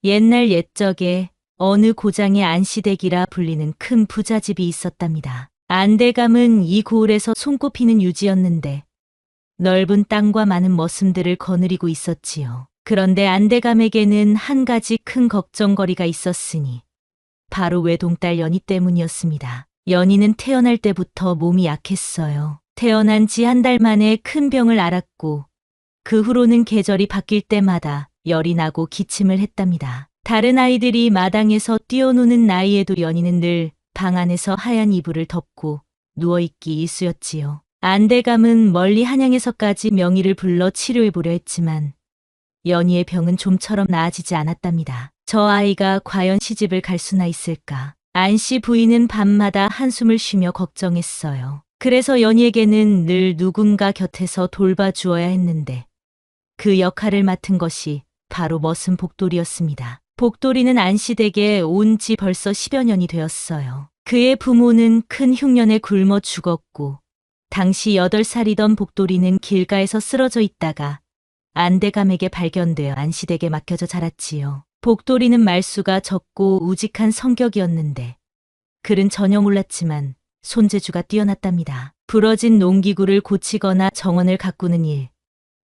옛날 옛적에 어느 고장의 안시댁이라 불리는 큰 부잣집이 있었답니다. 안대감은 이 고을에서 손꼽히는 유지였는데 넓은 땅과 많은 머슴들을 거느리고 있었지요. 그런데 안대감에게는 한 가지 큰 걱정거리가 있었으니 바로 외동딸 연희 때문이었습니다. 연희는 태어날 때부터 몸이 약했어요. 태어난 지 한 달 만에 큰 병을 앓았고 그 후로는 계절이 바뀔 때마다 열이 나고 기침을 했답니다. 다른 아이들이 마당에서 뛰어노는 나이에도 연희는 늘 방 안에서 하얀 이불을 덮고 누워있기 일쑤였지요. 안대감은 멀리 한양에서까지 명의를 불러 치료해보려 했지만 연희의 병은 좀처럼 나아지지 않았답니다. 저 아이가 과연 시집을 갈 수나 있을까? 안씨 부인은 밤마다 한숨을 쉬며 걱정했어요. 그래서 연희에게는 늘 누군가 곁에서 돌봐주어야 했는데 그 역할을 맡은 것이 바로 머슴 복돌이였습니다. 복돌이는 안시댁에 온 지 벌써 10여 년이 되었어요. 그의 부모는 큰 흉년에 굶어 죽었고 당시 8살이던 복돌이는 길가에서 쓰러져 있다가 안대감에게 발견되어 안시댁에 맡겨져 자랐지요. 복돌이는 말수가 적고 우직한 성격이었는데 글은 전혀 몰랐지만 손재주가 뛰어났답니다. 부러진 농기구를 고치거나 정원을 가꾸는 일,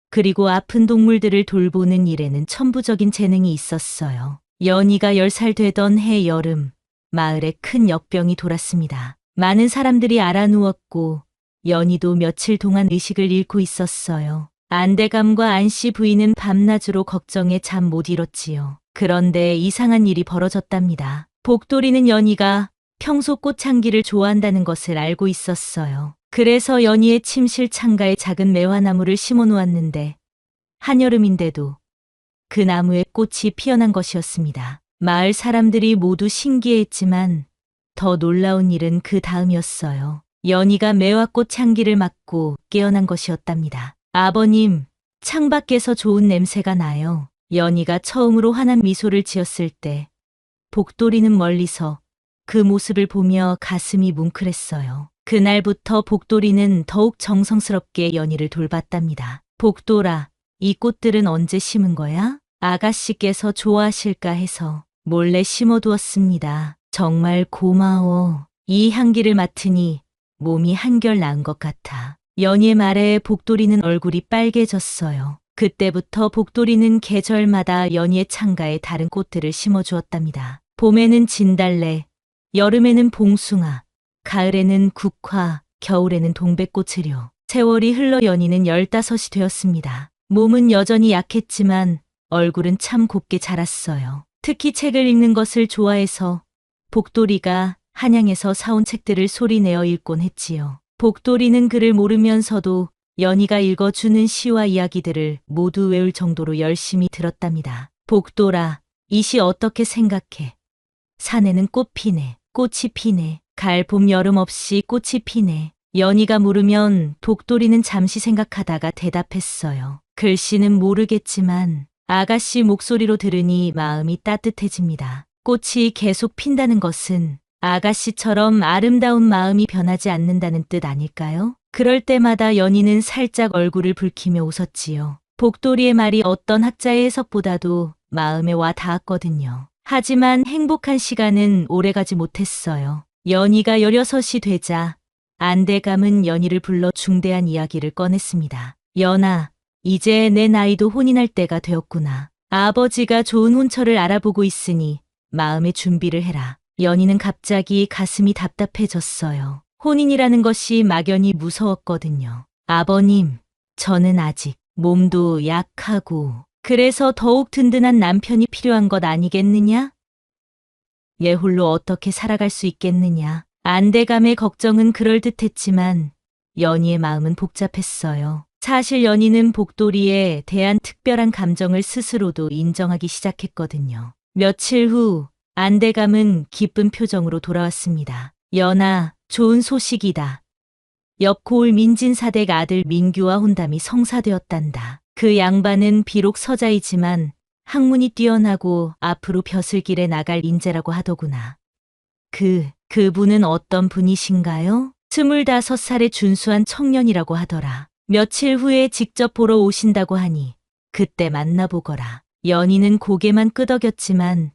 그리고 아픈 동물들을 돌보는 일에는 천부적인 재능이 있었어요. 연희가 10살 되던 해 여름, 마을에 큰 역병이 돌았습니다. 많은 사람들이 알아누웠고 연희도 며칠 동안 의식을 잃고 있었어요. 안대감과 안씨 부인은 밤낮으로 걱정에 잠 못 이뤘지요. 그런데 이상한 일이 벌어졌답니다. 복돌이는 연희가 평소 꽃향기를 좋아한다는 것을 알고 있었어요. 그래서 연희의 침실 창가에 작은 매화나무를 심어 놓았는데 한여름인데도 그 나무에 꽃이 피어난 것이었습니다. 마을 사람들이 모두 신기해했지만 더 놀라운 일은 그 다음이었어요. 연희가 매화꽃 향기를 맡고 깨어난 것이었답니다. 아버님, 창밖에서 좋은 냄새가 나요. 연희가 처음으로 환한 미소를 지었을 때 복돌이는 멀리서 그 모습을 보며 가슴이 뭉클했어요. 그날부터 복돌이는 더욱 정성스럽게 연희를 돌봤답니다. 복돌아, 이 꽃들은 언제 심은 거야? 아가씨께서 좋아하실까 해서 몰래 심어두었습니다. 정말 고마워. 이 향기를 맡으니 몸이 한결 나은 것 같아. 연희의 말에 복돌이는 얼굴이 빨개졌어요. 그때부터 복돌이는 계절마다 연희의 창가에 다른 꽃들을 심어주었답니다. 봄에는 진달래, 여름에는 봉숭아, 가을에는 국화, 겨울에는 동백꽃을요. 세월이 흘러 연희는 15이 되었습니다. 몸은 여전히 약했지만 얼굴은 참 곱게 자랐어요. 특히 책을 읽는 것을 좋아해서 복돌이가 한양에서 사온 책들을 소리내어 읽곤 했지요. 복돌이는 글을 모르면서도 연희가 읽어주는 시와 이야기들을 모두 외울 정도로 열심히 들었답니다. 복돌아, 이 시 어떻게 생각해? 산에는 꽃 피네, 꽃이 피네, 가을 봄 여름 없이 꽃이 피네. 연희가 물으면 복돌이는 잠시 생각하다가 대답했어요. 글씨는 모르겠지만 아가씨 목소리로 들으니 마음이 따뜻해집니다. 꽃이 계속 핀다는 것은 아가씨처럼 아름다운 마음이 변하지 않는다는 뜻 아닐까요? 그럴 때마다 연희는 살짝 얼굴을 붉히며 웃었지요. 복돌이의 말이 어떤 학자의 해석보다도 마음에 와 닿았거든요. 하지만 행복한 시간은 오래가지 못했어요. 연희가 16이 되자 안대감은 연희를 불러 중대한 이야기를 꺼냈습니다. 연아, 이제 내 나이도 혼인할 때가 되었구나. 아버지가 좋은 혼처를 알아보고 있으니 마음의 준비를 해라. 연희는 갑자기 가슴이 답답해졌어요. 혼인이라는 것이 막연히 무서웠거든요. 아버님, 저는 아직 몸도 약하고 그래서 더욱 든든한 남편이 필요한 것 아니겠느냐? 얘 홀로 어떻게 살아갈 수 있겠느냐? 안대감의 걱정은 그럴듯했지만 연희의 마음은 복잡했어요. 사실 연희는 복돌이에 대한 특별한 감정을 스스로도 인정하기 시작했거든요. 며칠 후 안대감은 기쁜 표정으로 돌아왔습니다. 연아, 좋은 소식이다. 옆 고을 민진사댁 아들 민규와 혼담이 성사되었단다. 그 양반은 비록 서자이지만 학문이 뛰어나고 앞으로 벼슬길에 나갈 인재라고 하더구나. 그분은 어떤 분이신가요? 25살의 준수한 청년이라고 하더라. 며칠 후에 직접 보러 오신다고 하니 그때 만나보거라. 연희는 고개만 끄덕였지만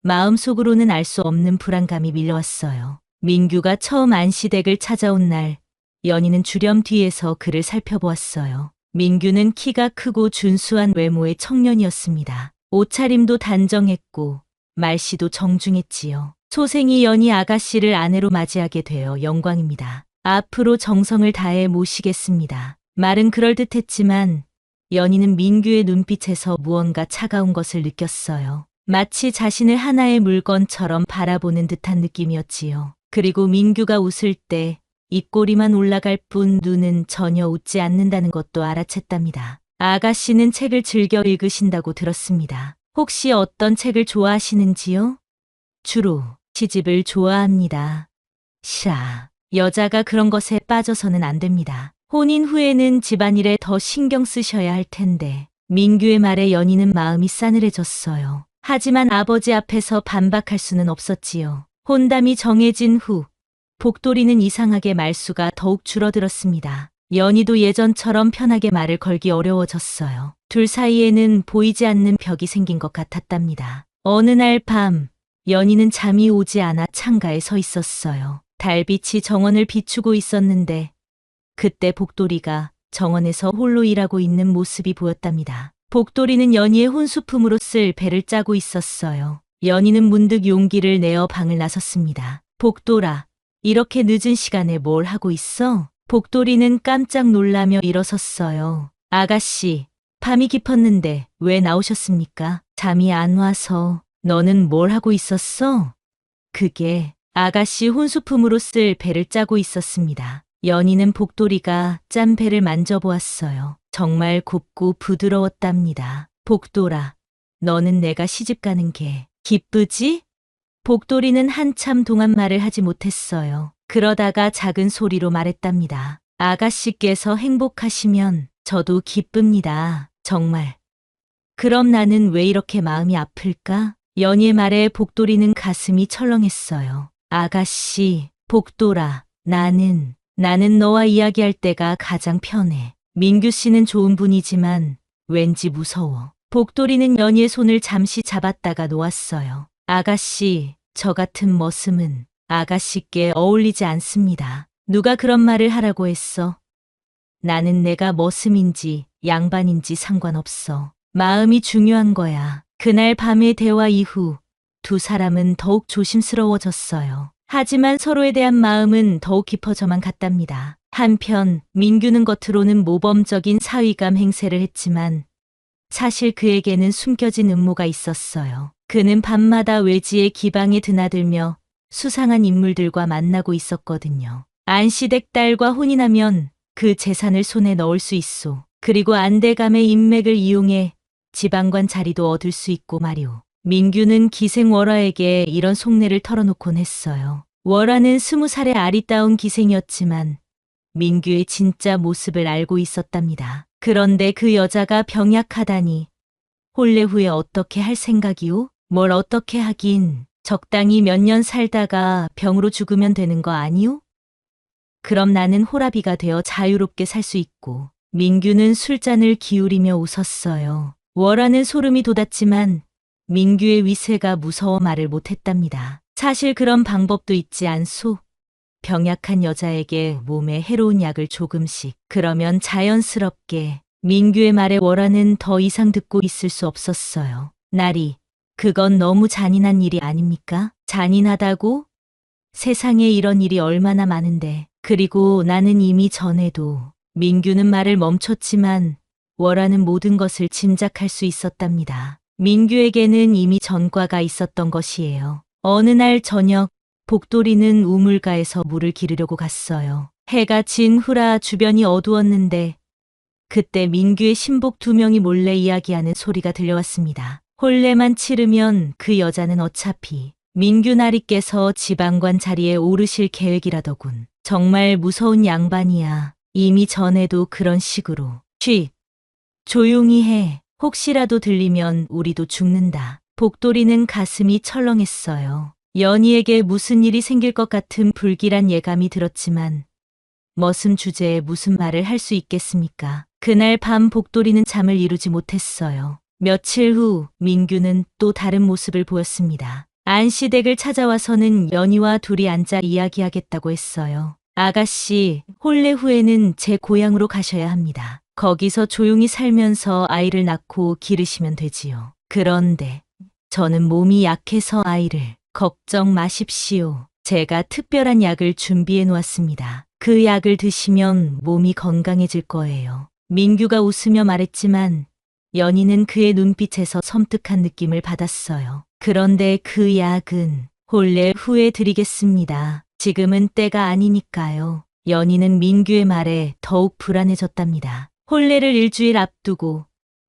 마음속으로는 알 수 없는 불안감이 밀려왔어요. 민규가 처음 안시댁을 찾아온 날, 연희는 주렴 뒤에서 그를 살펴보았어요. 민규는 키가 크고 준수한 외모의 청년이었습니다. 옷차림도 단정했고 말씨도 정중했지요. 소생이 연희 아가씨를 아내로 맞이하게 되어 영광입니다. 앞으로 정성을 다해 모시겠습니다. 말은 그럴듯했지만 연희는 민규의 눈빛에서 무언가 차가운 것을 느꼈어요. 마치 자신을 하나의 물건처럼 바라보는 듯한 느낌이었지요. 그리고 민규가 웃을 때 입꼬리만 올라갈 뿐 눈은 전혀 웃지 않는다는 것도 알아챘답니다. 아가씨는 책을 즐겨 읽으신다고 들었습니다. 혹시 어떤 책을 좋아하시는지요? 주로 시집을 좋아합니다. 샤, 여자가 그런 것에 빠져서는 안 됩니다. 혼인 후에는 집안일에 더 신경 쓰셔야 할 텐데. 민규의 말에 연희는 마음이 싸늘해졌어요. 하지만 아버지 앞에서 반박할 수는 없었지요. 혼담이 정해진 후 복돌이는 이상하게 말수가 더욱 줄어들었습니다. 연희도 예전처럼 편하게 말을 걸기 어려워졌어요. 둘 사이에는 보이지 않는 벽이 생긴 것 같았답니다. 어느 날 밤, 연희는 잠이 오지 않아 창가에 서 있었어요. 달빛이 정원을 비추고 있었는데 그때 복돌이가 정원에서 홀로 일하고 있는 모습이 보였답니다. 복돌이는 연희의 혼수품으로 쓸 배를 짜고 있었어요. 연희는 문득 용기를 내어 방을 나섰습니다. 복돌아, 이렇게 늦은 시간에 뭘 하고 있어? 복돌이는 깜짝 놀라며 일어섰어요. 아가씨, 밤이 깊었는데 왜 나오셨습니까? 잠이 안 와서. 너는 뭘 하고 있었어? 그게 아가씨 혼수품으로 쓸 배를 짜고 있었습니다. 연희는 복돌이가 짠 배를 만져보았어요. 정말 곱고 부드러웠답니다. 복돌아, 너는 내가 시집가는 게 기쁘지? 복돌이는 한참 동안 말을 하지 못했어요. 그러다가 작은 소리로 말했답니다. 아가씨께서 행복하시면 저도 기쁩니다. 정말. 그럼 나는 왜 이렇게 마음이 아플까? 연희의 말에 복돌이는 가슴이 철렁했어요. 아가씨, 복돌아, 나는 너와 이야기할 때가 가장 편해. 민규 씨는 좋은 분이지만 왠지 무서워. 복돌이는 연희의 손을 잠시 잡았다가 놓았어요. 아가씨, 저 같은 머슴은 아가씨께 어울리지 않습니다. 누가 그런 말을 하라고 했어? 나는 내가 머슴인지 양반인지 상관없어. 마음이 중요한 거야. 그날 밤의 대화 이후 두 사람은 더욱 조심스러워졌어요. 하지만 서로에 대한 마음은 더욱 깊어져만 갔답니다. 한편 민규는 겉으로는 모범적인 사위감 행세를 했지만 사실 그에게는 숨겨진 음모가 있었어요. 그는 밤마다 외지의 기방에 드나들며 수상한 인물들과 만나고 있었거든요. 안시댁 딸과 혼인하면 그 재산을 손에 넣을 수 있소. 그리고 안대감의 인맥을 이용해 지방관 자리도 얻을 수 있고 말이오. 민규는 기생 월화에게 이런 속내를 털어놓곤 했어요. 월화는 20살의 아리따운 기생이었지만 민규의 진짜 모습을 알고 있었답니다. 그런데 그 여자가 병약하다니 혼례 후에 어떻게 할 생각이오? 뭘 어떻게 하긴 적당히 몇 년 살다가 병으로 죽으면 되는 거 아니오? 그럼 나는 호라비가 되어 자유롭게 살 수 있고. 민규는 술잔을 기울이며 웃었어요. 월화는 소름이 돋았지만 민규의 위세가 무서워 말을 못했답니다. 사실 그런 방법도 있지 않소? 병약한 여자에게 몸에 해로운 약을 조금씩. 그러면 자연스럽게. 민규의 말에 월화는 더 이상 듣고 있을 수 없었어요. 나리, 그건 너무 잔인한 일이 아닙니까? 잔인하다고? 세상에 이런 일이 얼마나 많은데. 그리고 나는 이미 전에도. 민규는 말을 멈췄지만 월화는 모든 것을 짐작할 수 있었답니다. 민규에게는 이미 전과가 있었던 것이에요. 어느 날 저녁 복돌이는 우물가에서 물을 기르려고 갔어요. 해가 진 후라 주변이 어두웠는데 그때 민규의 신복 2명이 몰래 이야기하는 소리가 들려왔습니다. 혼례만 치르면 그 여자는 어차피 민규 나리께서 지방관 자리에 오르실 계획이라더군. 정말 무서운 양반이야. 이미 전에도 그런 식으로. 쉿! 조용히 해. 혹시라도 들리면 우리도 죽는다. 복돌이는 가슴이 철렁했어요. 연희에게 무슨 일이 생길 것 같은 불길한 예감이 들었지만 머슴 주제에 무슨 말을 할 수 있겠습니까? 그날 밤 복돌이는 잠을 이루지 못했어요. 며칠 후 민규는 또 다른 모습을 보였습니다. 안시댁을 찾아와서는 연희와 둘이 앉아 이야기하겠다고 했어요. 아가씨, 혼례 후에는 제 고향으로 가셔야 합니다. 거기서 조용히 살면서 아이를 낳고 기르시면 되지요. 그런데 저는 몸이 약해서 아이를 걱정 마십시오. 제가 특별한 약을 준비해 놓았습니다. 그 약을 드시면 몸이 건강해질 거예요. 민규가 웃으며 말했지만 연희는 그의 눈빛에서 섬뜩한 느낌을 받았어요. 그런데 그 약은 혼례 후에 드리겠습니다. 지금은 때가 아니니까요. 연희는 민규의 말에 더욱 불안해졌답니다. 혼례를 일주일 앞두고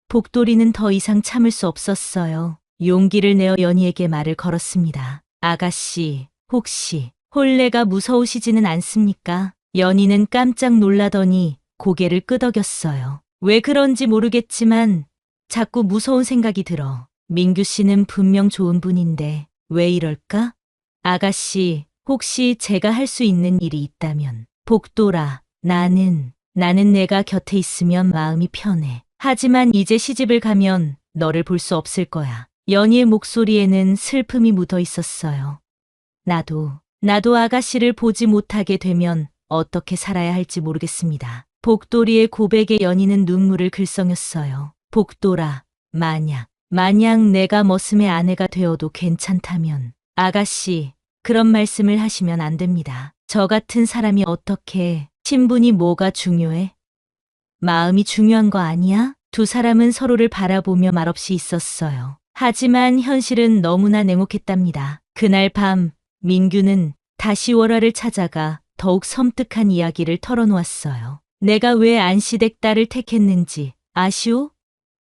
복돌이는 더 이상 참을 수 없었어요. 용기를 내어 연희에게 말을 걸었습니다. 아가씨, 혹시 혼례가 무서우시지는 않습니까? 연희는 깜짝 놀라더니 고개를 끄덕였어요. 왜 그런지 모르겠지만 자꾸 무서운 생각이 들어. 민규 씨는 분명 좋은 분인데 왜 이럴까? 아가씨, 혹시 제가 할 수 있는 일이 있다면. 복돌아, 나는 내가 곁에 있으면 마음이 편해. 하지만 이제 시집을 가면 너를 볼 수 없을 거야. 연희의 목소리에는 슬픔이 묻어 있었어요. 나도 아가씨를 보지 못하게 되면 어떻게 살아야 할지 모르겠습니다. 복돌이의 고백에 연희는 눈물을 글썽였어요. 복돌아, 만약 내가 머슴의 아내가 되어도 괜찮다면. 아가씨, 그런 말씀을 하시면 안 됩니다. 저 같은 사람이 어떻게, 신분이 뭐가 중요해? 마음이 중요한 거 아니야? 두 사람은 서로를 바라보며 말없이 있었어요. 하지만 현실은 너무나 냉혹했답니다. 그날 밤 민규는 다시 월화를 찾아가 더욱 섬뜩한 이야기를 털어놓았어요. 내가 왜 안시댁 딸을 택했는지 아시오?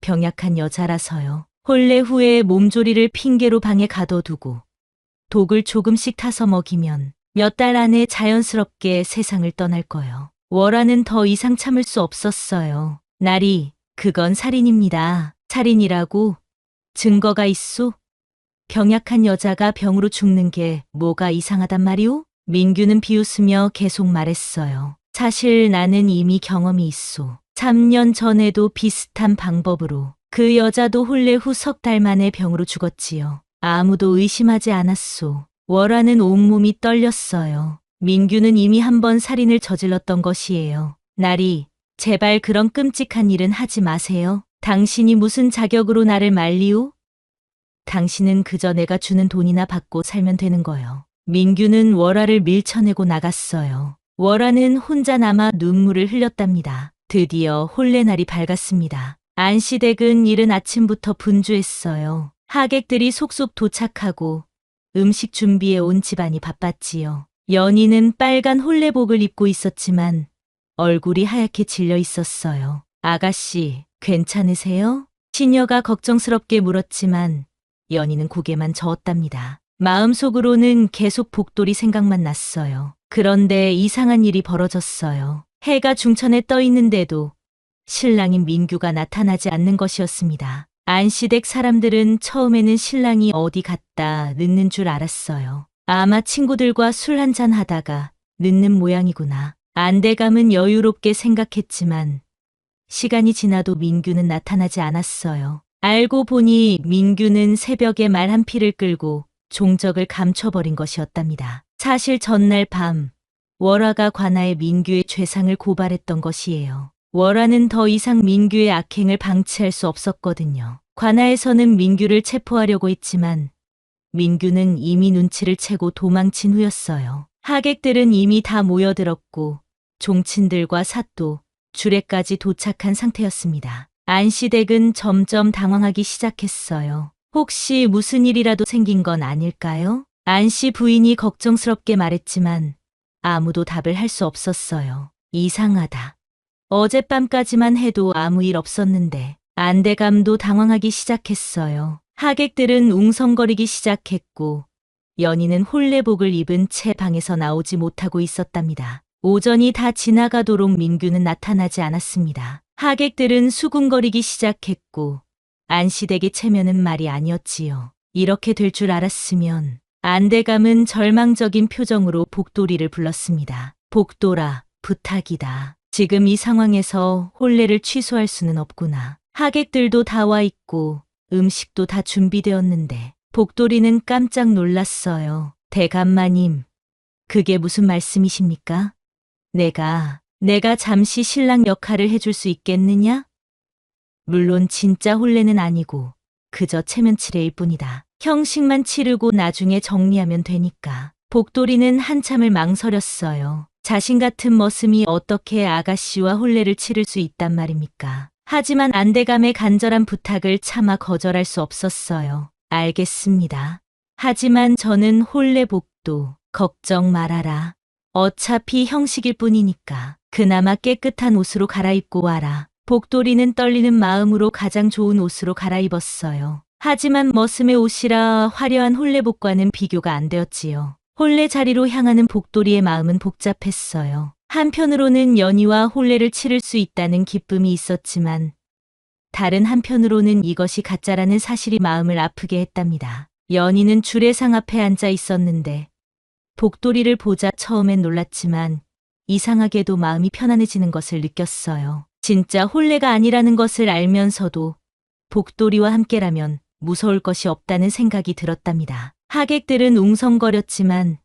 병약한 여자라서요. 혼례 후에 몸조리를 핑계로 방에 가둬두고 독을 조금씩 타서 먹이면 몇 달 안에 자연스럽게 세상을 떠날 거요. 월화는 더 이상 참을 수 없었어요. 나리, 그건 살인입니다. 살인이라고? 증거가 있소? 병약한 여자가 병으로 죽는 게 뭐가 이상하단 말이오? 민규는 비웃으며 계속 말했어요. 사실 나는 이미 경험이 있소. 3년 전에도 비슷한 방법으로 그 여자도 혼례 후 석 달 만에 병으로 죽었지요. 아무도 의심하지 않았소. 월화는 온몸이 떨렸어요. 민규는 이미 한 번 살인을 저질렀던 것이에요. 나리, 제발 그런 끔찍한 일은 하지 마세요. 당신이 무슨 자격으로 나를 말리오? 당신은 그저 내가 주는 돈이나 받고 살면 되는 거요. 민규는 월화를 밀쳐내고 나갔어요. 월화는 혼자 남아 눈물을 흘렸답니다. 드디어 혼례날이 밝았습니다. 안시댁은 이른 아침부터 분주했어요. 하객들이 속속 도착하고 음식 준비에 온 집안이 바빴지요. 연희는 빨간 혼례복을 입고 있었지만 얼굴이 하얗게 질려 있었어요. 아가씨, 괜찮으세요? 시녀가 걱정스럽게 물었지만 연희는 고개만 저었답니다. 마음속으로는 계속 복돌이 생각만 났어요. 그런데 이상한 일이 벌어졌어요. 해가 중천에 떠 있는데도 신랑인 민규가 나타나지 않는 것이었습니다. 안시댁 사람들은 처음에는 신랑이 어디 갔다 늦는 줄 알았어요. 아마 친구들과 술 한잔 하다가 늦는 모양이구나. 안대감은 여유롭게 생각했지만 시간이 지나도 민규는 나타나지 않았어요. 알고 보니 민규는 새벽에 말 한 피를 끌고 종적을 감춰버린 것이었답니다. 사실 전날 밤 월화가 관아에 민규의 죄상을 고발했던 것이에요. 월화는 더 이상 민규의 악행을 방치할 수 없었거든요. 관아에서는 민규를 체포하려고 했지만 민규는 이미 눈치를 채고 도망친 후였어요. 하객들은 이미 다 모여들었고 종친들과 사또, 주례까지 도착한 상태였습니다. 안시댁은 점점 당황하기 시작했어요. 혹시 무슨 일이라도 생긴 건 아닐까요? 안씨 부인이 걱정스럽게 말했지만 아무도 답을 할 수 없었어요. 이상하다. 어젯밤까지만 해도 아무 일 없었는데. 안대감도 당황하기 시작했어요. 하객들은 웅성거리기 시작했고 연희는 혼례복을 입은 채 방에서 나오지 못하고 있었답니다. 오전이 다 지나가도록 민규는 나타나지 않았습니다. 하객들은 수군거리기 시작했고 안시댁의 체면은 말이 아니었지요. 이렇게 될 줄 알았으면. 안대감은 절망적인 표정으로 복돌이를 불렀습니다. 복돌아, 부탁이다. 지금 이 상황에서 혼례를 취소할 수는 없구나. 하객들도 다 와 있고 음식도 다 준비되었는데 복돌이는 깜짝 놀랐어요. 대감마님, 그게 무슨 말씀이십니까? 내가 잠시 신랑 역할을 해줄 수 있겠느냐? 물론 진짜 혼례는 아니고 그저 체면치레일 뿐이다. 형식만 치르고 나중에 정리하면 되니까. 복돌이는 한참을 망설였어요. 자신 같은 머슴이 어떻게 아가씨와 혼례를 치를 수 있단 말입니까? 하지만 안대감의 간절한 부탁을 차마 거절할 수 없었어요. 알겠습니다. 하지만 저는 혼례 복도 걱정 말아라. 어차피 형식일 뿐이니까 그나마 깨끗한 옷으로 갈아입고 와라. 복돌이는 떨리는 마음으로 가장 좋은 옷으로 갈아입었어요. 하지만 머슴의 옷이라 화려한 혼례복과는 비교가 안 되었지요. 혼례 자리로 향하는 복돌이의 마음은 복잡했어요. 한편으로는 연희와 혼례를 치를 수 있다는 기쁨이 있었지만 다른 한편으로는 이것이 가짜라는 사실이 마음을 아프게 했답니다. 연희는 주례상 앞에 앉아 있었는데 복돌이를 보자 처음엔 놀랐지만 이상하게도 마음이 편안해지는 것을 느꼈어요. 진짜 혼례가 아니라는 것을 알면서도 복돌이와 함께라면 무서울 것이 없다는 생각이 들었답니다. 하객들은 웅성거렸지만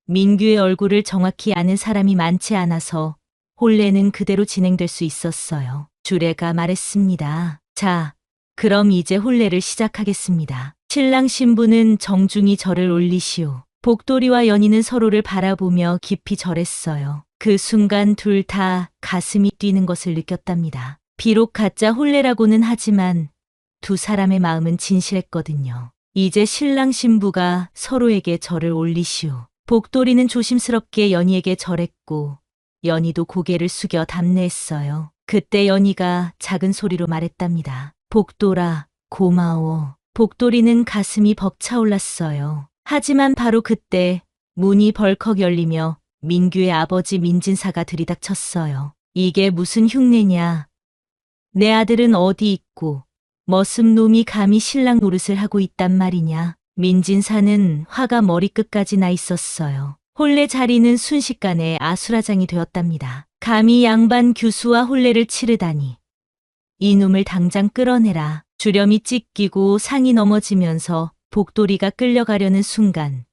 민규의 얼굴을 정확히 아는 사람이 많지 않아서 혼례는 그대로 진행될 수 있었어요. 주례가 말했습니다. 자, 그럼 이제 혼례를 시작하겠습니다. 신랑 신부는 정중히 절을 올리시오. 복돌이와 연희는 서로를 바라보며 깊이 절했어요. 그 순간 둘 다 가슴이 뛰는 것을 느꼈답니다. 비록 가짜 혼례라고는 하지만 두 사람의 마음은 진실했거든요. 이제 신랑 신부가 서로에게 절을 올리시오. 복돌이는 조심스럽게 연희에게 절했고 연희도 고개를 숙여 답례했어요. 그때 연희가 작은 소리로 말했답니다. 복돌아, 고마워. 복돌이는 가슴이 벅차올랐어요. 하지만 바로 그때 문이 벌컥 열리며 민규의 아버지 민진사가 들이닥쳤어요. 이게 무슨 흉내냐? 내 아들은 어디 있고 머슴놈이 감히 신랑 노릇을 하고 있단 말이냐? 민진사는 화가 머리끝까지 나 있었어요. 혼례 자리는 순식간에 아수라장이 되었답니다. 감히 양반 규수와 혼례를 치르다니. 이놈을 당장 끌어내라. 주렴이 찢기고 상이 넘어지면서 복돌이가 끌려가려는 순간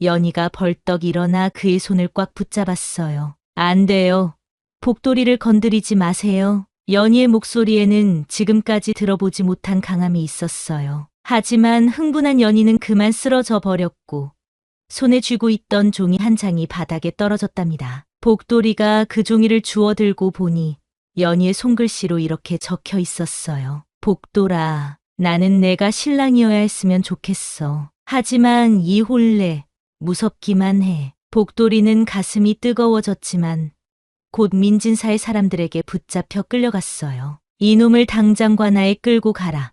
연희가 벌떡 일어나 그의 손을 꽉 붙잡았어요. 안 돼요. 복돌이를 건드리지 마세요. 연희의 목소리에는 지금까지 들어보지 못한 강함이 있었어요. 하지만 흥분한 연희는 그만 쓰러져 버렸고 손에 쥐고 있던 종이 한 장이 바닥에 떨어졌답니다. 복돌이가 그 종이를 주워들고 보니 연희의 손글씨로 이렇게 적혀 있었어요. 복돌아, 나는 내가 신랑이어야 했으면 좋겠어. 하지만 이 혼례 무섭기만 해. 복돌이는 가슴이 뜨거워졌지만 곧 민진사의 사람들에게 붙잡혀 끌려갔어요. 이놈을 당장 관아에 끌고 가라.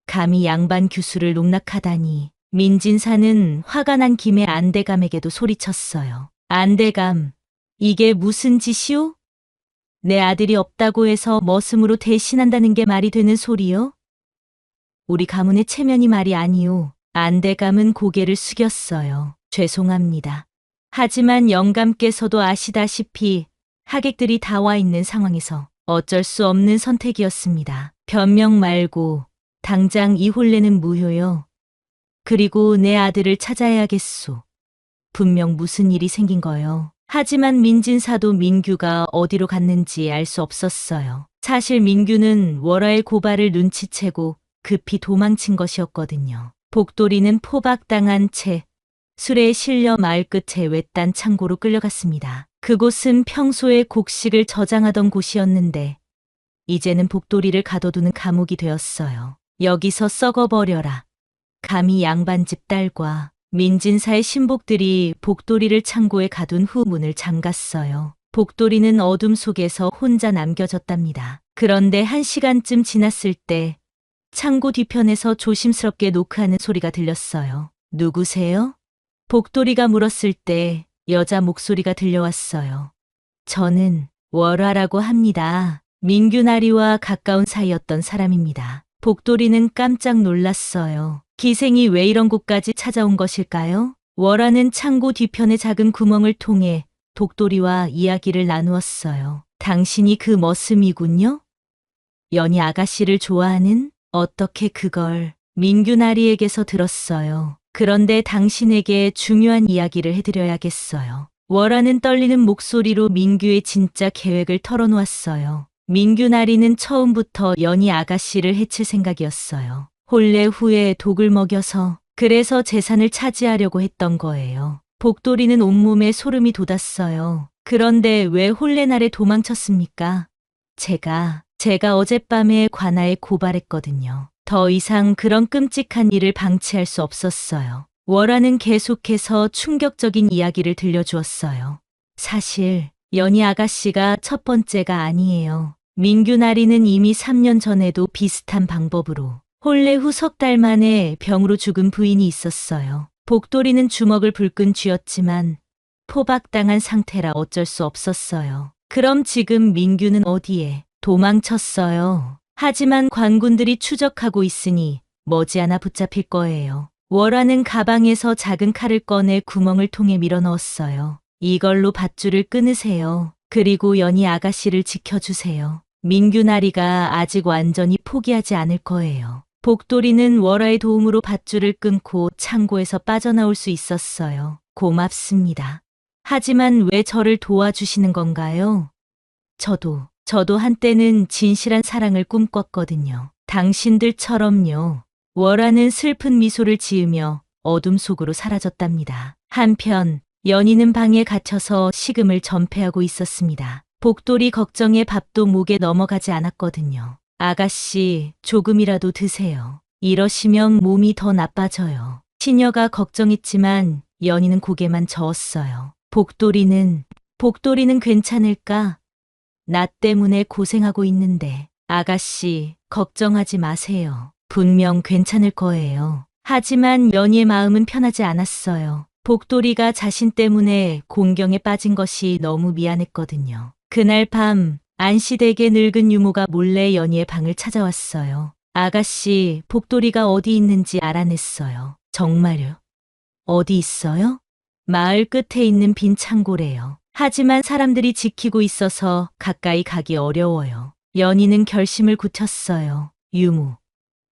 감히 양반 규수를 농락하다니. 민진사는 화가 난 김에 안대감에게도 소리쳤어요. 안대감, 이게 무슨 짓이오? 내 아들이 없다고 해서 머슴으로 대신한다는 게 말이 되는 소리요? 우리 가문의 체면이 말이 아니오. 안대감은 고개를 숙였어요. 죄송합니다. 하지만 영감께서도 아시다시피 하객들이 다 와 있는 상황에서 어쩔 수 없는 선택이었습니다. 변명 말고 당장 이 혼례는 무효요. 그리고 내 아들을 찾아야겠소. 분명 무슨 일이 생긴 거요. 하지만 민진사도 민규가 어디로 갔는지 알 수 없었어요. 사실 민규는 월화의 고발을 눈치채고 급히 도망친 것이었거든요. 복돌이는 포박당한 채 수레에 실려 마을 끝에 외딴 창고로 끌려갔습니다. 그곳은 평소에 곡식을 저장하던 곳이었는데 이제는 복돌이를 가둬두는 감옥이 되었어요. 여기서 썩어버려라. 감히 양반집 딸과 민진사의 신복들이 복돌이를 창고에 가둔 후 문을 잠갔어요. 복돌이는 어둠 속에서 혼자 남겨졌답니다. 그런데 1시간쯤 지났을 때 창고 뒤편에서 조심스럽게 노크하는 소리가 들렸어요. 누구세요? 복돌이가 물었을 때 여자 목소리가 들려왔어요. 저는 월화라고 합니다. 민규나리와 가까운 사이였던 사람입니다. 복돌이는 깜짝 놀랐어요. 기생이 왜 이런 곳까지 찾아온 것일까요? 월화는 창고 뒤편의 작은 구멍을 통해 복돌이와 이야기를 나누었어요. 당신이 그 머슴이군요? 연희 아가씨를 좋아하는? 어떻게 그걸 민규 나리에게서 들었어요. 그런데 당신에게 중요한 이야기를 해드려야겠어요. 월하는 떨리는 목소리로 민규의 진짜 계획을 털어놓았어요. 민규 나리는 처음부터 연희 아가씨를 해칠 생각이었어요. 혼례 후에 독을 먹여서 그래서 재산을 차지하려고 했던 거예요. 복돌이는 온몸에 소름이 돋았어요. 그런데 왜 혼례 날에 도망쳤습니까? 제가 어젯밤에 관아에 고발했거든요. 더 이상 그런 끔찍한 일을 방치할 수 없었어요. 월하는 계속해서 충격적인 이야기를 들려주었어요. 사실 연희 아가씨가 첫 번째가 아니에요. 민규 나리는 이미 3년 전에도 비슷한 방법으로 혼례 후 석 달 만에 병으로 죽은 부인이 있었어요. 복돌이는 주먹을 불끈 쥐었지만 포박당한 상태라 어쩔 수 없었어요. 그럼 지금 민규는 어디에? 도망쳤어요. 하지만 관군들이 추적하고 있으니 머지않아 붙잡힐 거예요. 월하는 가방에서 작은 칼을 꺼내 구멍을 통해 밀어넣었어요. 이걸로 밧줄을 끊으세요. 그리고 연희 아가씨를 지켜주세요. 민규 나리가 아직 완전히 포기하지 않을 거예요. 복돌이는 월하의 도움으로 밧줄을 끊고 창고에서 빠져나올 수 있었어요. 고맙습니다. 하지만 왜 저를 도와주시는 건가요? 저도 한때는 진실한 사랑을 꿈꿨거든요. 당신들처럼요. 월하는 슬픈 미소를 지으며 어둠 속으로 사라졌답니다. 한편 연희는 방에 갇혀서 식음을 전폐하고 있었습니다. 복돌이 걱정에 밥도 목에 넘어가지 않았거든요. 아가씨, 조금이라도 드세요. 이러시면 몸이 더 나빠져요. 시녀가 걱정했지만 연희는 고개만 저었어요. 복돌이는 괜찮을까? 나 때문에 고생하고 있는데. 아가씨, 걱정하지 마세요. 분명 괜찮을 거예요. 하지만 연희의 마음은 편하지 않았어요. 복돌이가 자신 때문에 공경에 빠진 것이 너무 미안했거든요. 그날 밤 안시댁의 늙은 유모가 몰래 연희의 방을 찾아왔어요. 아가씨, 복돌이가 어디 있는지 알아냈어요. 정말요? 어디 있어요? 마을 끝에 있는 빈 창고래요. 하지만 사람들이 지키고 있어서 가까이 가기 어려워요. 연희는 결심을 굳혔어요. 유모,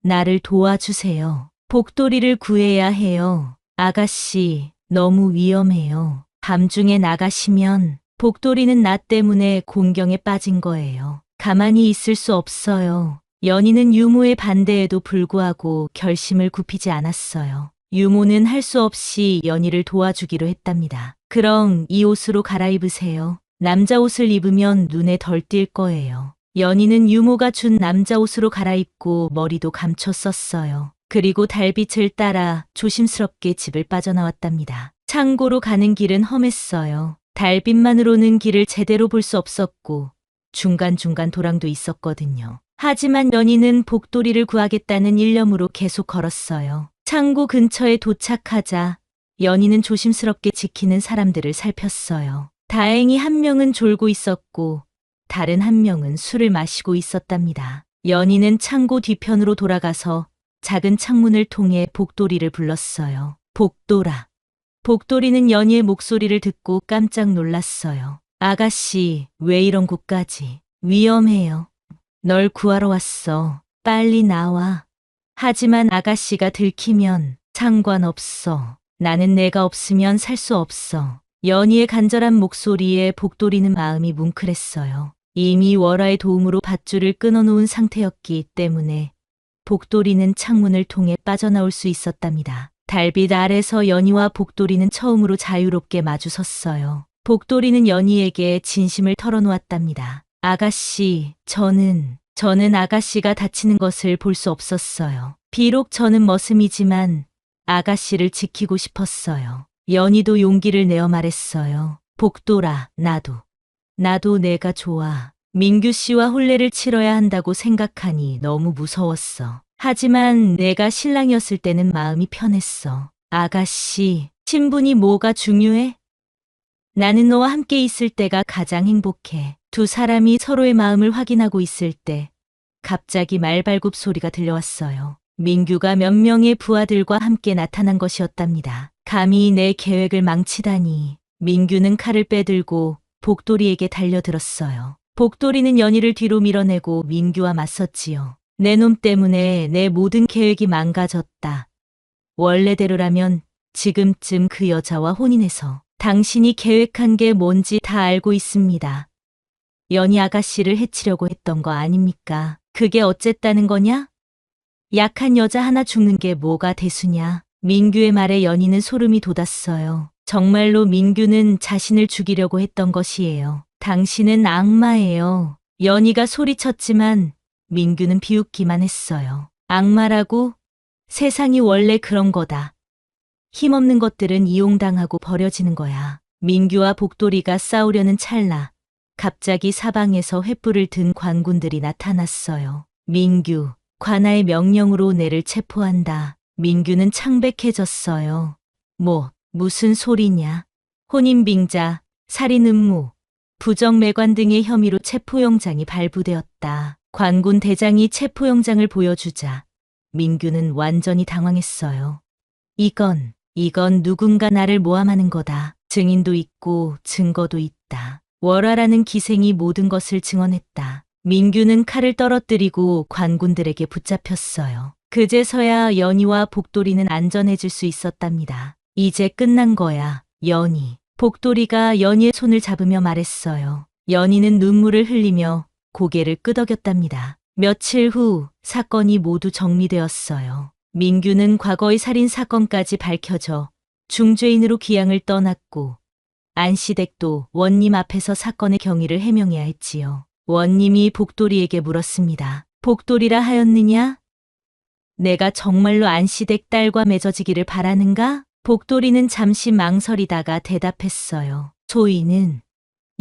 나를 도와주세요. 복돌이를 구해야 해요. 아가씨, 너무 위험해요. 밤중에 나가시면 복돌이는 나 때문에 공경에 빠진 거예요. 가만히 있을 수 없어요. 연희는 유모의 반대에도 불구하고 결심을 굽히지 않았어요. 유모는 할 수 없이 연희를 도와주기로 했답니다. 그럼 이 옷으로 갈아입으세요. 남자 옷을 입으면 눈에 덜 띌 거예요. 연희는 유모가 준 남자 옷으로 갈아입고 머리도 감춰 썼어요. 그리고 달빛을 따라 조심스럽게 집을 빠져나왔답니다. 창고로 가는 길은 험했어요. 달빛만으로는 길을 제대로 볼 수 없었고 중간중간 도랑도 있었거든요. 하지만 연희는 복돌이를 구하겠다는 일념으로 계속 걸었어요. 창고 근처에 도착하자 연희는 조심스럽게 지키는 사람들을 살폈어요. 다행히 한 명은 졸고 있었고 다른 한 명은 술을 마시고 있었답니다. 연희는 창고 뒤편으로 돌아가서 작은 창문을 통해 복돌이를 불렀어요. 복돌아. 복돌이는 연희의 목소리를 듣고 깜짝 놀랐어요. 아가씨, 왜 이런 곳까지? 위험해요. 널 구하러 왔어. 빨리 나와. 하지만 아가씨가 들키면 상관없어. 나는 내가 없으면 살 수 없어. 연희의 간절한 목소리에 복돌이는 마음이 뭉클했어요. 이미 월하의 도움으로 밧줄을 끊어놓은 상태였기 때문에 복돌이는 창문을 통해 빠져나올 수 있었답니다. 달빛 아래서 연희와 복돌이는 처음으로 자유롭게 마주섰어요. 복돌이는 연희에게 진심을 털어놓았답니다. 아가씨, 저는 아가씨가 다치는 것을 볼 수 없었어요. 비록 저는 머슴이지만 아가씨를 지키고 싶었어요. 연희도 용기를 내어 말했어요. 복돌아, 나도 내가 좋아. 민규 씨와 혼례를 치러야 한다고 생각하니 너무 무서웠어. 하지만 내가 신랑이었을 때는 마음이 편했어. 아가씨, 신분이 뭐가 중요해? 나는 너와 함께 있을 때가 가장 행복해. 두 사람이 서로의 마음을 확인하고 있을 때 갑자기 말발굽 소리가 들려왔어요. 민규가 몇 명의 부하들과 함께 나타난 것이었답니다. 감히 내 계획을 망치다니. 민규는 칼을 빼들고 복돌이에게 달려들었어요. 복돌이는 연희를 뒤로 밀어내고 민규와 맞섰지요. 내 놈 때문에 내 모든 계획이 망가졌다. 원래대로라면 지금쯤 그 여자와 혼인해서 당신이 계획한 게 뭔지 다 알고 있습니다. 연희 아가씨를 해치려고 했던 거 아닙니까? 그게 어쨌다는 거냐? 약한 여자 하나 죽는 게 뭐가 대수냐? 민규의 말에 연희는 소름이 돋았어요. 정말로 민규는 자신을 죽이려고 했던 것이에요. 당신은 악마예요. 연희가 소리쳤지만 민규는 비웃기만 했어요. 악마라고? 세상이 원래 그런 거다. 힘없는 것들은 이용당하고 버려지는 거야. 민규와 복돌이가 싸우려는 찰나 갑자기 사방에서 횃불을 든 관군들이 나타났어요. 민규, 관아의 명령으로 내를 체포한다. 민규는 창백해졌어요. 무슨 소리냐. 혼인빙자, 살인음모, 부정매관 등의 혐의로 체포영장이 발부되었다. 관군 대장이 체포영장을 보여주자 민규는 완전히 당황했어요. 이건 누군가 나를 모함하는 거다. 증인도 있고 증거도 있다. 월화라는 기생이 모든 것을 증언했다. 민규는 칼을 떨어뜨리고 관군들에게 붙잡혔어요. 그제서야 연희와 복돌이는 안전해질 수 있었답니다. 이제 끝난 거야, 연희. 복돌이가 연희의 손을 잡으며 말했어요. 연희는 눈물을 흘리며 고개를 끄덕였답니다. 며칠 후 사건이 모두 정리되었어요. 민규는 과거의 살인 사건까지 밝혀져 중죄인으로 기양을 떠났고 안시댁도 원님 앞에서 사건의 경위를 해명해야 했지요. 원님이 복돌이에게 물었습니다. 복돌이라 하였느냐? 내가 정말로 안시댁 딸과 맺어지기를 바라는가? 복돌이는 잠시 망설이다가 대답했어요. 소인은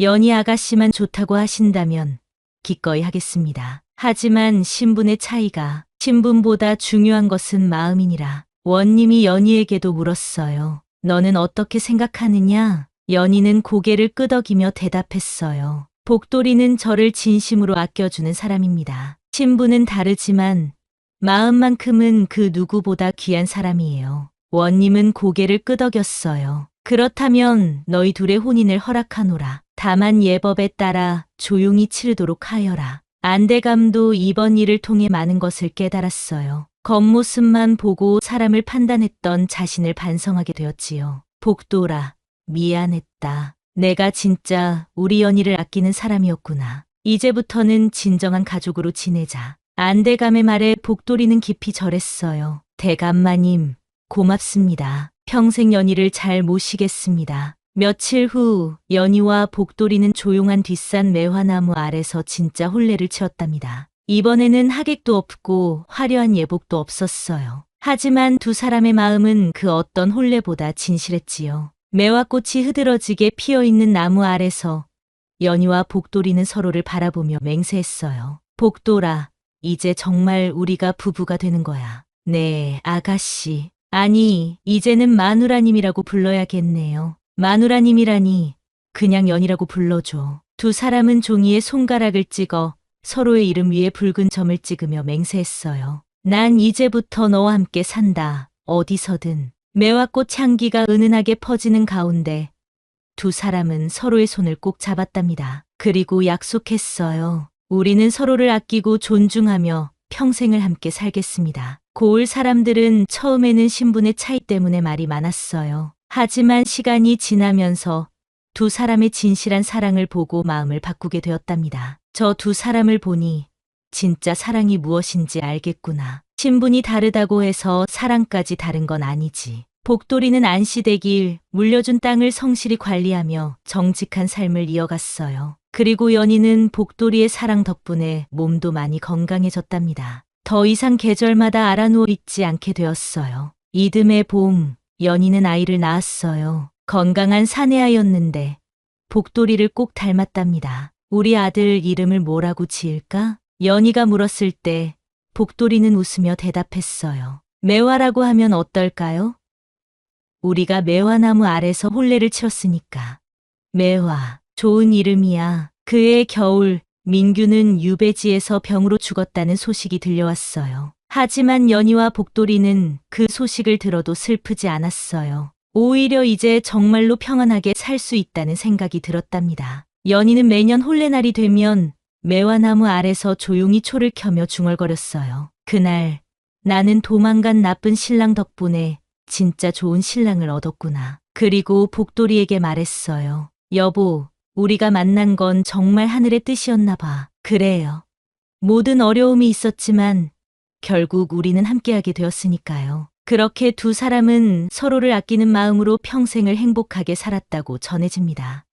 연희 아가씨만 좋다고 하신다면 기꺼이 하겠습니다. 하지만 신분의 차이가 신분보다 중요한 것은 마음이니라. 원님이 연희에게도 물었어요. 너는 어떻게 생각하느냐? 연희는 고개를 끄덕이며 대답했어요. 복돌이는 저를 진심으로 아껴주는 사람입니다. 신분은 다르지만 마음만큼은 그 누구보다 귀한 사람이에요. 원님은 고개를 끄덕였어요. 그렇다면 너희 둘의 혼인을 허락하노라. 다만 예법에 따라 조용히 치르도록 하여라. 안대감도 이번 일을 통해 많은 것을 깨달았어요. 겉모습만 보고 사람을 판단했던 자신을 반성하게 되었지요. 복돌아, 미안했다. 내가 진짜 우리 연희를 아끼는 사람이었구나. 이제부터는 진정한 가족으로 지내자. 안대감의 말에 복돌이는 깊이 절했어요. 대감마님, 고맙습니다. 평생 연희를 잘 모시겠습니다. 며칠 후 연희와 복돌이는 조용한 뒷산 매화나무 아래서 진짜 혼례를 치렀답니다. 이번에는 하객도 없고 화려한 예복도 없었어요. 하지만 두 사람의 마음은 그 어떤 혼례보다 진실했지요. 매화꽃이 흐드러지게 피어있는 나무 아래서 연희와 복돌이는 서로를 바라보며 맹세했어요. 복돌아, 이제 정말 우리가 부부가 되는 거야. 네, 아가씨. 아니, 이제는 마누라님이라고 불러야겠네요. 마누라님이라니 그냥 연희라고 불러줘. 두 사람은 종이에 손가락을 찍어 서로의 이름 위에 붉은 점을 찍으며 맹세했어요. 난 이제부터 너와 함께 산다. 어디서든. 매화꽃 향기가 은은하게 퍼지는 가운데 두 사람은 서로의 손을 꼭 잡았답니다. 그리고 약속했어요. 우리는 서로를 아끼고 존중하며 평생을 함께 살겠습니다. 고을 사람들은 처음에는 신분의 차이 때문에 말이 많았어요. 하지만 시간이 지나면서 두 사람의 진실한 사랑을 보고 마음을 바꾸게 되었답니다. 저 두 사람을 보니 진짜 사랑이 무엇인지 알겠구나. 신분이 다르다고 해서 사랑까지 다른 건 아니지. 복돌이는 안시댁일 물려준 땅을 성실히 관리하며 정직한 삶을 이어갔어요. 그리고 연희는 복돌이의 사랑 덕분에 몸도 많이 건강해졌답니다. 더 이상 계절마다 알아누워 있지 않게 되었어요. 이듬해 봄, 연희는 아이를 낳았어요. 건강한 사내아이였는데 복돌이를 꼭 닮았답니다. 우리 아들 이름을 뭐라고 지을까? 연희가 물었을 때 복돌이는 웃으며 대답했어요. 매화라고 하면 어떨까요? 우리가 매화나무 아래서 혼례를 치렀으니까. 매화, 좋은 이름이야. 그해 겨울, 민규는 유배지에서 병으로 죽었다는 소식이 들려왔어요. 하지만 연희와 복돌이는 그 소식을 들어도 슬프지 않았어요. 오히려 이제 정말로 평안하게 살 수 있다는 생각이 들었답니다. 연희는 매년 혼례날이 되면 매화나무 아래서 조용히 초를 켜며 중얼거렸어요. 그날 나는 도망간 나쁜 신랑 덕분에 진짜 좋은 신랑을 얻었구나. 그리고 복돌이에게 말했어요. 여보, 우리가 만난 건 정말 하늘의 뜻이었나 봐. 그래요. 모든 어려움이 있었지만 결국 우리는 함께하게 되었으니까요. 그렇게 두 사람은 서로를 아끼는 마음으로 평생을 행복하게 살았다고 전해집니다.